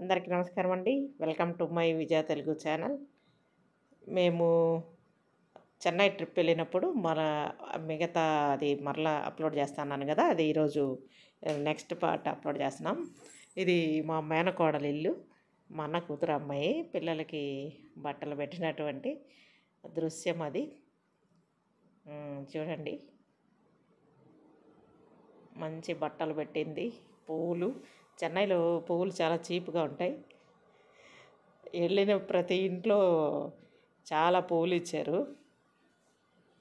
అందరికీ నమస్కారం అండి. Welcome to my Vijaya Telugu channel. మేము చెన్నై ట్రిప్ వెళ్ళినప్పుడు మిగతా అది మరలా అప్లోడ్ చేస్తాన్నాను కదా, అది ఈరోజు నెక్స్ట్ పార్ట్ అప్లోడ్ చేస్తున్నాం. ఇది మా మేనకోడలి ఇల్లు. మా అన్న కూతురు అమ్మాయి పిల్లలకి బట్టలు పెట్టినటువంటి దృశ్యం అది. చూడండి, మంచి బట్టలు పెట్టింది. పువ్వులు, చెన్నైలో పువ్వులు చాలా చీప్గా ఉంటాయి. వెళ్ళిన ప్రతి ఇంట్లో చాలా పువ్వులు ఇచ్చారు.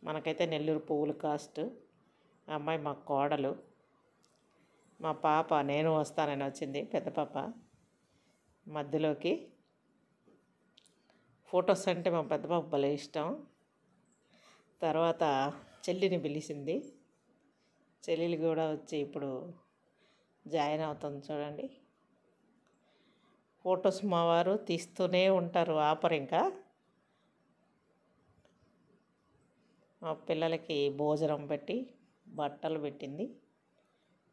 మనకైతే నెల్లూరు పువ్వులు కాస్ట్. అమ్మాయి మా కోడలు. మా పాప నేను వస్తానని వచ్చింది, పెద్ద పాప మధ్యలోకి. ఫొటోస్ అంటే మా పెద్ద పాప భలే ఇష్టం. తర్వాత చెల్లిని పిలిచింది. చెల్లెలు కూడా వచ్చి ఇప్పుడు జాయిన్ అవుతుంది. చూడండి, ఫొటోస్ మా వారు తీస్తూనే ఉంటారు, ఆపరు. ఇంకా మా పిల్లలకి భోజనం పెట్టి బట్టలు పెట్టింది.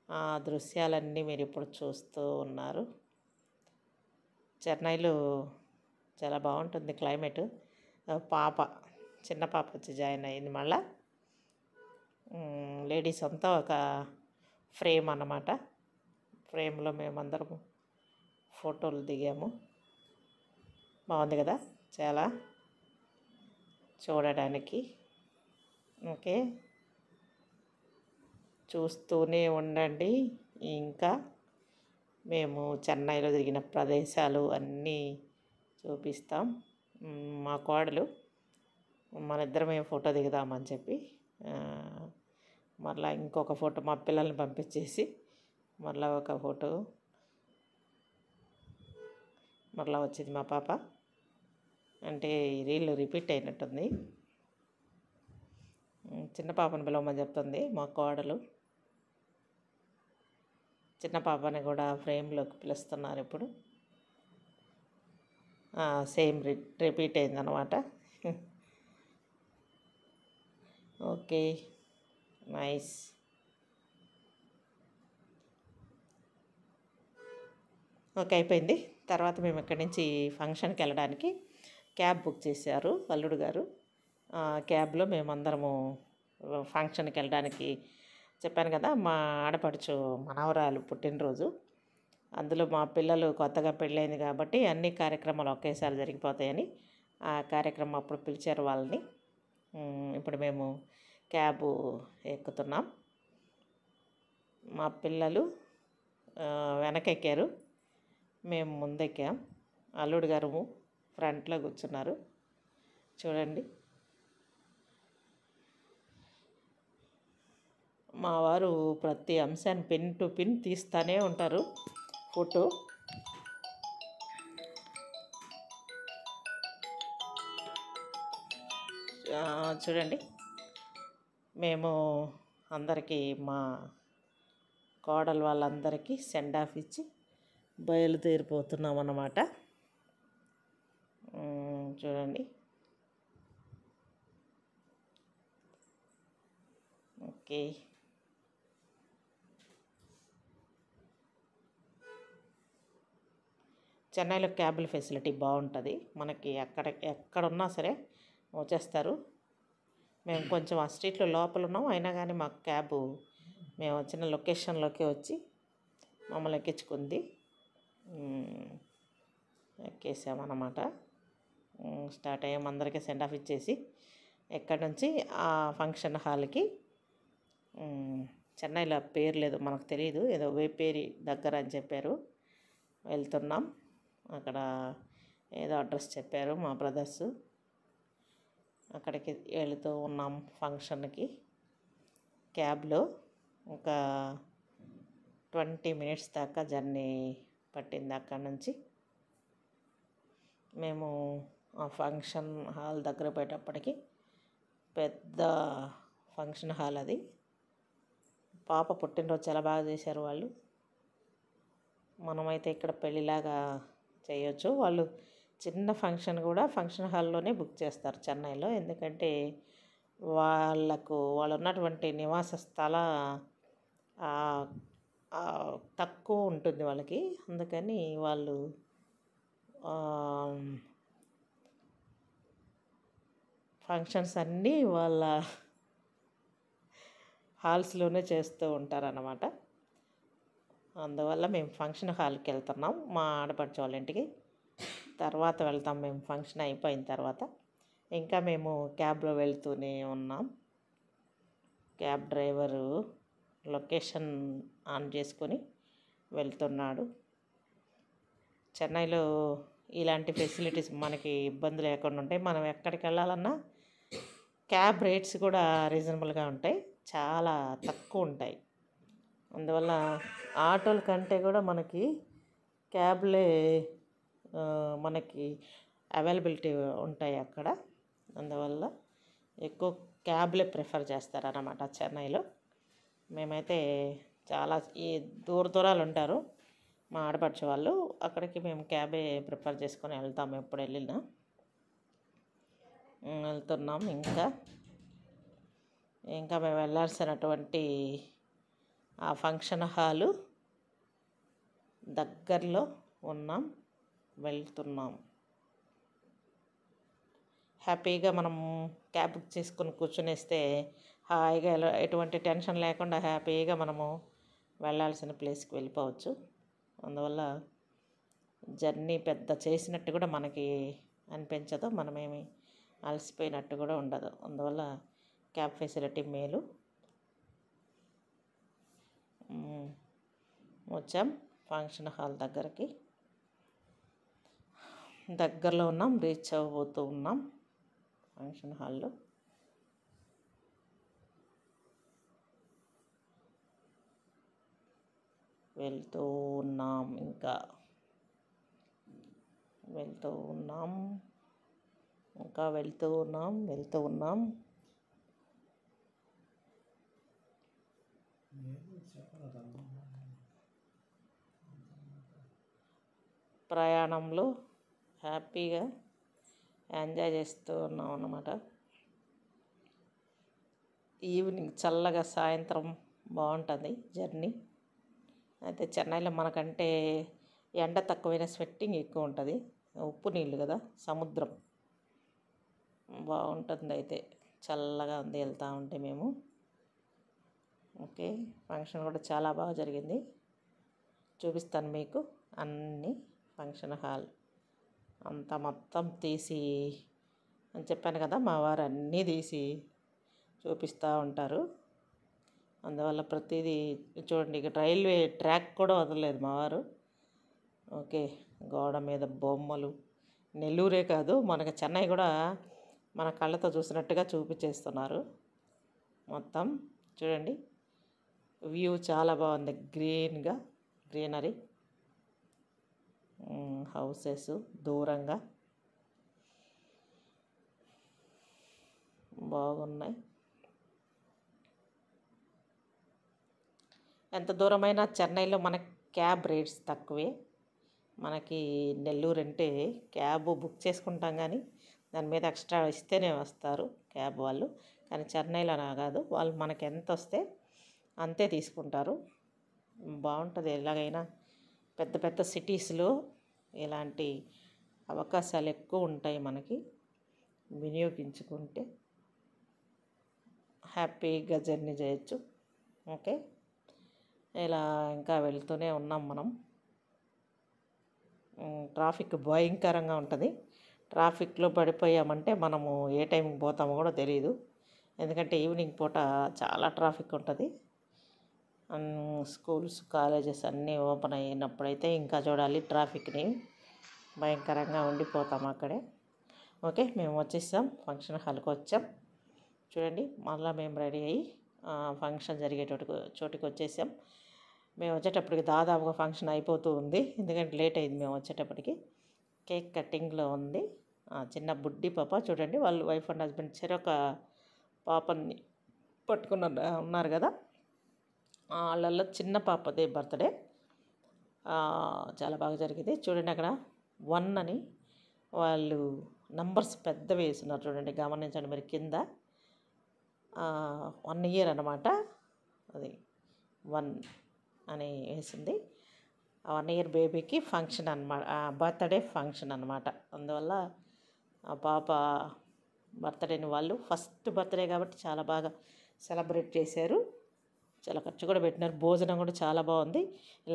ఆ దృశ్యాలన్నీ మీరు ఇప్పుడు చూస్తూ ఉన్నారు. చెన్నైలో చాలా బాగుంటుంది క్లైమేట్. పాప, చిన్న పాప వచ్చి జాయిన్ అయ్యింది. మళ్ళా లేడీస్ అంతా ఒక ఫ్రేమ్ అన్నమాట. ఫ్రేమ్లో మేమందరము ఫోటోలు దిగాము. బాగుంది కదా చాలా చూడడానికి. ఓకే, చూస్తూనే ఉండండి. ఇంకా మేము చెన్నైలో తిరిగిన ప్రదేశాలు అన్నీ చూపిస్తాం. మా కోడలు మన ఇద్దరమే ఫోటో దిగుదామని చెప్పి మరలా ఇంకొక ఫోటో మా పిల్లల్ని పంపించేసి మరలా ఒక ఫోటో మరలా వచ్చింది మా పాప. అంటే ఈ రీల్ రిపీట్ అయినట్టుంది. చిన్న పాపను పిలవమని చెప్తుంది మా కోడలు. చిన్న పాపని కూడా ఫ్రేమ్లోకి పిలుస్తున్నారు ఇప్పుడు. సేమ్ రిపీట్ అయిందనమాట. Okay, nice. ఓకే, అయిపోయింది. తర్వాత మేము ఇక్కడి నుంచి ఫంక్షన్కి వెళ్ళడానికి క్యాబ్ బుక్ చేశారు అల్లుడు గారు. క్యాబ్లో మేమందరము ఫంక్షన్కి వెళ్ళడానికి చెప్పాను కదా, మా ఆడపడుచు మనవరాలు పుట్టినరోజు. అందులో మా పిల్లలు కొత్తగా పెళ్ళైంది కాబట్టి అన్ని కార్యక్రమాలు ఒకేసారి జరిగిపోతాయని ఆ కార్యక్రమం అప్పుడు పిలిచారు వాళ్ళని. ఇప్పుడు మేము క్యాబు ఎక్కుతున్నాం. మా పిల్లలు వెనకెక్కారు, మేము ముందెక్కాం. అల్లుడు గారు ఫ్రంట్లో కూర్చున్నారు. చూడండి, మా వారు ప్రతి అంశాన్ని పిన్ టు పిన్ తీస్తూనే ఉంటారు ఫోటో. చూడండి, మేము అందరికీ మా కోడలు వాళ్ళందరికీ సెండ్ ఆఫ్ ఇచ్చి బయలుదేరిపోతున్నాం అన్నమాట. చూడండి, ఓకే. చెన్నైలో క్యాబుల ఫెసిలిటీ బాగుంటుంది. మనకి ఎక్కడున్నా సరే వచ్చేస్తారు. మేము కొంచెం ఆ స్ట్రీట్లో లోపల ఉన్నాం, అయినా కానీ మాకు క్యాబు మేము వచ్చిన లొకేషన్లోకి వచ్చి మమ్మల్ని ఎక్కించుకుంది. ఎక్కేసామన్నమాట. స్టార్ట్ అయ్యాము. అందరికీ సెండ్ ఆఫ్ ఇచ్చేసి ఎక్కడి నుంచి ఆ ఫంక్షన్ హాల్కి, చెన్నైలో పేరు లేదు మనకు తెలియదు, ఏదో వేపేరి దగ్గర అని చెప్పారు, వెళ్తున్నాం. అక్కడ ఏదో అడ్రస్ చెప్పారు మా బ్రదర్స్. అక్కడికి వెళుతూ ఉన్నాం ఫంక్షన్కి క్యాబ్లో. ఒక 20 minutes దాకా జర్నీ పట్టింది. అక్కడి నుంచి మేము ఆ ఫంక్షన్ హాల్ దగ్గర పోయేటప్పటికి పెద్ద ఫంక్షన్ హాల్ అది. పాప పుట్టినరోజు చాలా బాగా చేశారు వాళ్ళు. మనమైతే ఇక్కడ పెళ్ళిలాగా చేయొచ్చు. వాళ్ళు చిన్న ఫంక్షన్ కూడా ఫంక్షన్ హాల్లోనే బుక్ చేస్తారు చెన్నైలో. ఎందుకంటే వాళ్ళు ఉన్నటువంటి నివాస స్థల తక్కువ ఉంటుంది వాళ్ళకి. అందుకని వాళ్ళు ఫంక్షన్స్ అన్నీ వాళ్ళ హాల్స్లోనే చేస్తూ ఉంటారన్నమాట. అందువల్ల మేము ఫంక్షన్ హాల్కి వెళ్తున్నాం మా ఆడపడుచు వాళ్ళ ఇంటికి. తర్వాత వెళ్తాం మేము ఫంక్షన్ అయిపోయిన తర్వాత. ఇంకా మేము క్యాబ్లో వెళ్తూనే ఉన్నాం. క్యాబ్ డ్రైవరు లొకేషన్ ఆన్ చేసుకొని వెళ్తున్నాడు. చెన్నైలో ఇలాంటి ఫెసిలిటీస్ మనకి ఇబ్బంది లేకుండా ఉంటాయి. మనం ఎక్కడికి వెళ్ళాలన్నా క్యాబ్ రేట్స్ కూడా రీజనబుల్గా ఉంటాయి, చాలా తక్కువ ఉంటాయి. అందువల్ల ఆటోల కంటే కూడా మనకి క్యాబ్లే మనకి అవైలబిలిటీ ఉంటాయి అక్కడ. అందువల్ల ఎక్కువ క్యాబ్లే ప్రిఫర్ చేస్తారన్నమాట చెన్నైలో. మేమైతే చాలా ఈ దూరాలు ఉంటారు మా ఆడపడుచు వాళ్ళు, అక్కడికి మేము క్యాబే ప్రిఫర్ చేసుకొని వెళ్తాము ఎప్పుడు వెళ్ళినా. వెళ్తున్నాం. ఇంకా మేము వెళ్ళాల్సినటువంటి ఆ ఫంక్షన్ హాలు దగ్గరలో ఉన్నాం, వెళ్తున్నాం. హ్యాపీగా మనం క్యాబ్ బుక్ చేసుకొని కూర్చునేస్తే హాయిగా ఎటువంటి టెన్షన్ లేకుండా హ్యాపీగా మనము వెళ్ళాల్సిన ప్లేస్కి వెళ్ళిపోవచ్చు. అందువల్ల జర్నీ పెద్ద చేసినట్టు కూడా మనకి అనిపించదు, మనమేమి అలసిపోయినట్టు కూడా ఉండదు. అందువల్ల క్యాబ్ ఫెసిలిటీ మేలు. వచ్చాం ఫంక్షన్ హాల్ దగ్గరలో ఉన్నాం, రీచ్ అవ్వబోతూ ఉన్నాం ఫంక్షన్ హాల్లో. వెళ్తూ ఉన్నాం, వెళ్తూ ఉన్నాం. ప్రయాణంలో హ్యాపీగా ఎంజాయ్ చేస్తూ ఉన్నాం అన్నమాట. ఈవినింగ్ చల్లగా సాయంత్రం బాగుంటుంది జర్నీ. అయితే చెన్నైలో మనకంటే ఎండ తక్కువైన స్వెట్టింగ్ ఎక్కువ ఉంటుంది. ఉప్పు నీళ్ళు కదా, సముద్రం బాగుంటుంది. అయితే చల్లగా ఉంది వెళ్తూ ఉంటే మేము. ఓకే, ఫంక్షన్ కూడా చాలా బాగా జరిగింది. చూపిస్తాను మీకు అన్నీ. ఫంక్షన్ హాల్ అంతా మొత్తం తీసి అని చెప్పాను కదా, మా వారు అన్నీ తీసి చూపిస్తూ ఉంటారు. అందువల్ల ప్రతిదీ చూడండి, ఇక రైల్వే ట్రాక్ కూడా వదలలేదు మా వారు. ఓకే, గోడ మీద బొమ్మలు, నెల్లూరే కాదు మనకి చెన్నై కూడా మన కళ్ళతో చూసినట్టుగా చూపించేస్తున్నారు. మొత్తం చూడండి, వ్యూ చాలా బాగుంది. గ్రీనరీ, హౌసెస్ దూరంగా బాగున్నాయి. ఎంత దూరమైనా చెన్నైలో మనకి క్యాబ్ రేట్స్ తక్కువే. మనకి నెల్లూరు అంటే క్యాబ్ బుక్ చేసుకుంటాం, కానీ దాని మీద ఎక్స్ట్రా ఇస్తేనే వస్తారు క్యాబ్ వాళ్ళు. కానీ చెన్నైలో అలా కాదు, వాళ్ళు మనకి ఎంత వస్తే అంతే తీసుకుంటారు. బాగుంటుంది. ఎలాగైనా పెద్ద పెద్ద సిటీస్లో ఇలాంటి అవకాశాలు ఎక్కువ ఉంటాయి మనకి. వినియోగించుకుంటే హ్యాపీగా జర్నీ చేయొచ్చు. ఓకే, ఇలా ఇంకా వెళ్తూనే ఉన్నాం మనం. ట్రాఫిక్ భయంకరంగా ఉంటుంది. ట్రాఫిక్లో పడిపోయామంటే మనము ఏ టైంకి పోతామో కూడా తెలియదు. ఎందుకంటే ఈవినింగ్ పూట చాలా ట్రాఫిక్ ఉంటుంది. స్కూల్స్, కాలేజెస్ అన్నీ ఓపెన్ అయినప్పుడైతే ఇంకా చూడాలి ట్రాఫిక్ని. భయంకరంగా ఉండిపోతాం అక్కడే. ఓకే, మేము వచ్చేసాం, ఫంక్షన్ హాల్కి వచ్చాం. చూడండి, మళ్ళీ మేము రెడీ అయ్యి ఫంక్షన్ జరిగే చోటికి వచ్చేసాం. మేము వచ్చేటప్పటికి దాదాపుగా ఫంక్షన్ అయిపోతూ ఉంది, ఎందుకంటే లేట్ అయింది మేము వచ్చేటప్పటికి. కేక్ కటింగ్లో ఉంది. చిన్న బుడ్డి పాప చూడండి, వాళ్ళు వైఫ్ అండ్ హస్బెండ్ చెరొక పాపని పట్టుకుని ఉన్నారు కదా, వాళ్ళల్లో చిన్న పాపదే బర్త్డే. చాలా బాగా జరిగింది. చూడండి, అక్కడ 1 అని వాళ్ళు నంబర్స్ పెద్దవి వేస్తున్నారు చూడండి, గమనించండి మీరు. కింద 1 year అన్నమాట, అది 1 అని వేసింది. 1 ఇయర్ బేబీకి ఫంక్షన్ అనమాట, బర్త్డే ఫంక్షన్ అనమాట. అందువల్ల ఆ పాప బర్త్డేని వాళ్ళు ఫస్ట్ బర్త్డే కాబట్టి చాలా బాగా సెలబ్రేట్ చేశారు. చాలా ఖర్చు కూడా పెట్టినారు. భోజనం కూడా చాలా బాగుంది.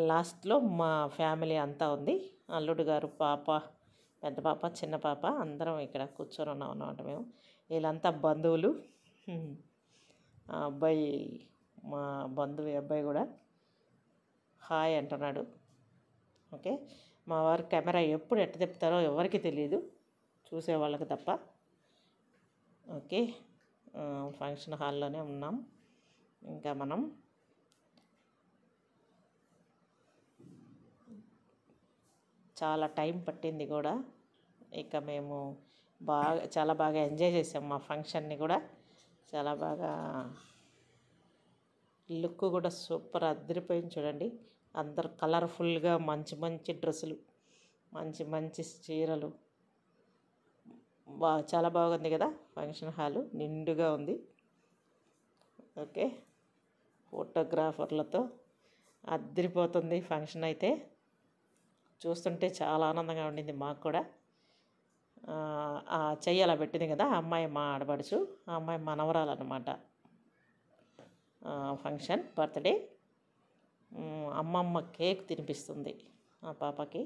లాస్ట్లో మా ఫ్యామిలీ అంతా ఉంది. అల్లుడు గారు, పాప, పెద్ద పాప, చిన్న పాప అందరం ఇక్కడ కూర్చొని ఉన్నాం అన్నమాట మేము. వీళ్ళంతా బంధువులు. ఆ అబ్బాయి మా బంధువు అబ్బాయి కూడా హాయ్ అంటున్నాడు. ఓకే, మా వారు కెమెరా ఎప్పుడు ఎట్ట తిప్పుతారో ఎవరికి తెలియదు, చూసే వాళ్ళకి తప్ప. ఓకే, ఫంక్షన్ హాల్లోనే ఉన్నాం. ఇంకా మనం చాలా టైం పట్టింది కూడా. ఇక మేము చాలా బాగా ఎంజాయ్ చేసాం మా ఫంక్షన్ని కూడా. చాలా బాగా లుక్ కూడా సూపర్ అదిరిపోయింది చూడండి. అందరు కలర్ఫుల్గా మంచి మంచి డ్రెస్సులు, మంచి మంచి చీరలు, చాలా బాగుంది కదా. ఫంక్షన్ హాలు నిండుగా ఉంది. ఓకే, ఫోటోగ్రాఫర్లతో అదిరిపోతుంది ఫంక్షన్ అయితే. చూస్తుంటే చాలా ఆనందంగా ఉండింది మాకు కూడా. ఆ చెయ్యి అలా పెట్టింది కదా, ఆ అమ్మాయి మా ఆడపడుచు, ఆ అమ్మాయి మనవరాలన్నమాట. Function birthday. అమ్మమ్మ కేక్ తినిపిస్తుంది ఆ పాపకి.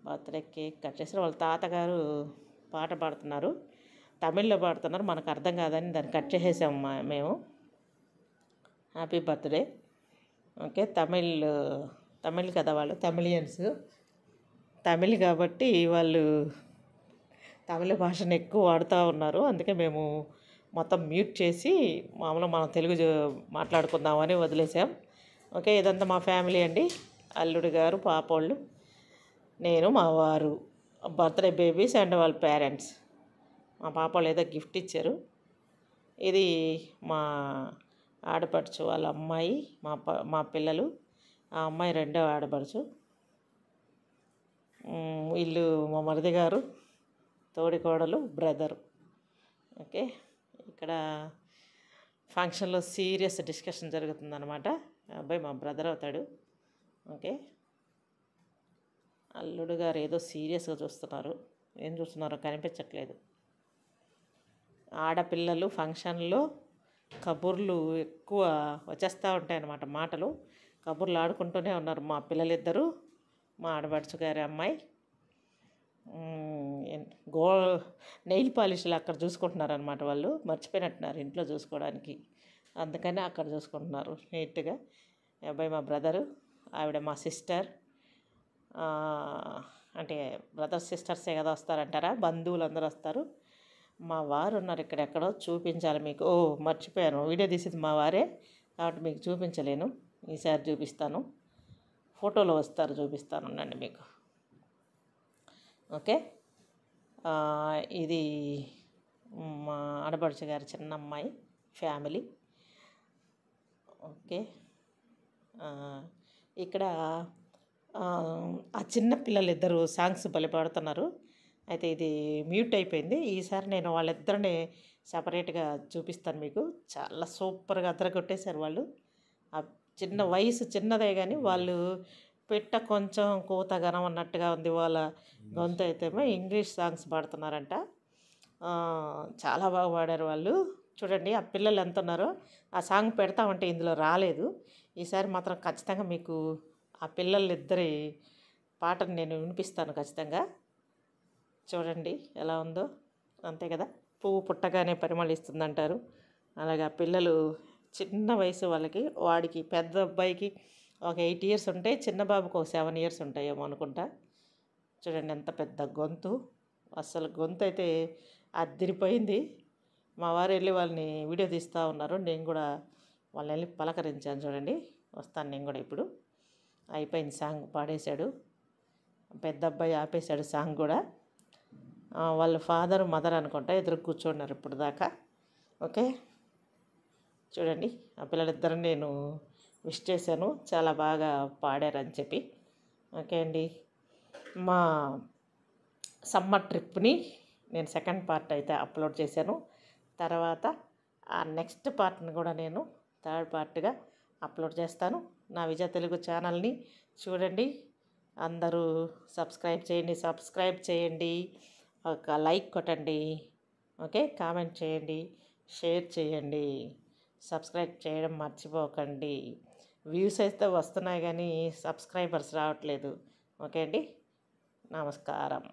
బర్త్డే కేక్ కట్ చేసి వాళ్ళ తాతగారు పాట పాడుతున్నారు, తమిళ్లో పాడుతున్నారు, మనకు అర్థం కాదని దాన్ని కట్ చేసేసాము మేము. Happy birthday. ఓకే, తమిళ్ కదా, వాళ్ళు తమిళియన్స్. తమిళ్ కాబట్టి వాళ్ళు తమిళ భాషను ఎక్కువ వాడుతూ ఉన్నారు. అందుకే మేము మొత్తం మ్యూట్ చేసి మామూలుగా మనం తెలుగు మాట్లాడుకుందామని వదిలేసాం. ఓకే, ఇదంతా మా ఫ్యామిలీ అండి. అల్లుడు గారు, పాపోళ్ళు, నేను, మా వారు, బర్త్డే బేబీస్ అండ్ వాళ్ళ పేరెంట్స్. మా పాపోళ్ళు ఏదో గిఫ్ట్ ఇచ్చారు. ఇది మా ఆడపడుచు వాళ్ళ అమ్మాయి, మా పిల్లలు. ఆ అమ్మాయి రెండో ఆడపడుచు. వీళ్ళు మా మరిది గారు, తోడికోడలు, బ్రదరు. ఓకే, ఇక్కడ ఫంక్షన్లో సీరియస్ డిస్కషన్ జరుగుతుందన్నమాట. అబ్బాయి మా బ్రదర్ అవుతాడు. ఓకే, అల్లుడు గారు ఏదో సీరియస్గా చూస్తున్నారు, ఏం చూస్తున్నారో కనిపించట్లేదు. ఆడపిల్లలు ఫంక్షన్లో కబుర్లు ఎక్కువ వచ్చేస్తూ ఉంటాయన్నమాట, మాటలు. కబుర్లు ఆడుకుంటూనే ఉన్నారు మా పిల్లలిద్దరూ, మా ఆడపడుచు గారి అమ్మాయి. నెయిల్ పాలిష్లు అక్కడ చూసుకుంటున్నారనమాట. వాళ్ళు మర్చిపోయినట్టున్నారు ఇంట్లో చూసుకోవడానికి, అందుకని అక్కడ చూసుకుంటున్నారు నీట్గా. అబ్బాయి మా బ్రదరు, ఆవిడ మా సిస్టర్. అంటే బ్రదర్స్ సిస్టర్సే కదా వస్తారంటారా, బంధువులు అందరూ వస్తారు. మా వారు ఉన్నారు ఇక్కడెక్కడో, చూపించాలి మీకు. మర్చిపోయాను, వీడియో తీసేది మా వారే కాబట్టి మీకు చూపించలేను. ఈసారి చూపిస్తాను, ఫోటోలో వస్తారు, చూపిస్తాను ఉండండి మీకు. ఓకే, ఇది మా ఆడపడుచు గారి చిన్న అమ్మాయి ఫ్యామిలీ. ఓకే, ఇక్కడ ఆ చిన్న పిల్లలు ఇద్దరు సాంగ్స్ భలే పాడుతున్నారు. అయితే ఇది మ్యూట్ అయిపోయింది. ఈసారి నేను వాళ్ళిద్దరిని సపరేట్గా చూపిస్తాను మీకు. చాలా సూపర్గా అదరగొట్టేశారు వాళ్ళు. ఆ చిన్న వయసు చిన్నదే కానీ వాళ్ళు పెట్ట కొంచెం కూతగనం అన్నట్టుగా ఉంది వాళ్ళ గొంతు. అయితేమో ఇంగ్లీష్ సాంగ్స్ పాడుతున్నారంట. చాలా బాగా పాడారు వాళ్ళు. చూడండి ఆ పిల్లలు ఎంత ఉన్నారో. ఆ సాంగ్ పెడతామంటే ఇందులో రాలేదు. ఈసారి మాత్రం ఖచ్చితంగా మీకు ఆ పిల్లలిద్దరి పాటను నేను వినిపిస్తాను ఖచ్చితంగా. చూడండి ఎలా ఉందో, అంతే కదా, పువ్వు పుట్టగానే పరిమళిస్తుందంటారు. అలాగే ఆ పిల్లలు చిన్న వయసు వాళ్ళకి, వాడికి పెద్ద అబ్బాయికి ఒక 8 ఇయర్స్ ఉంటాయి, చిన్న బాబుకి ఒక 7 ఇయర్స్ ఉంటాయేమో అనుకుంటా. చూడండి ఎంత పెద్ద గొంతు, అసలు గొంతు అయితే అదిరిపోయింది. మా వారు వెళ్ళి వాళ్ళని వీడియో తీస్తూ ఉన్నారు, నేను కూడా వాళ్ళని వెళ్ళి పలకరించాను. చూడండి, వస్తాను నేను కూడా ఇప్పుడు. అయిపోయింది, సాంగ్ పాడేశాడు. పెద్ద అబ్బాయి ఆపేశాడు సాంగ్ కూడా. వాళ్ళ ఫాదర్ మదర్ అనుకుంటా ఎదురు కూర్చున్నారు ఇప్పుడు దాకా. ఓకే, చూడండి ఆ పిల్లలిద్దరూ నేను విష్ చేశాను, చాలా బాగా పాడారని చెప్పి. ఓకే అండి, మా సమ్మర్ ట్రిప్ని నేను సెకండ్ పార్ట్ అయితే అప్లోడ్ చేశాను. తర్వాత ఆ నెక్స్ట్ పార్ట్ని కూడా నేను థర్డ్ పార్ట్గా అప్లోడ్ చేస్తాను. నా విజయ తెలుగు ఛానల్ని చూడండి. అందరూ సబ్స్క్రైబ్ చేయండి, ఒక లైక్ కొట్టండి, ఓకే, కామెంట్ చేయండి, షేర్ చేయండి, సబ్స్క్రైబ్ చేయడం మర్చిపోకండి. వ్యూస్ అయితే వస్తున్నాయి కానీ సబ్స్క్రైబర్స్ రావట్లేదు. ఓకే అండి, నమస్కారం.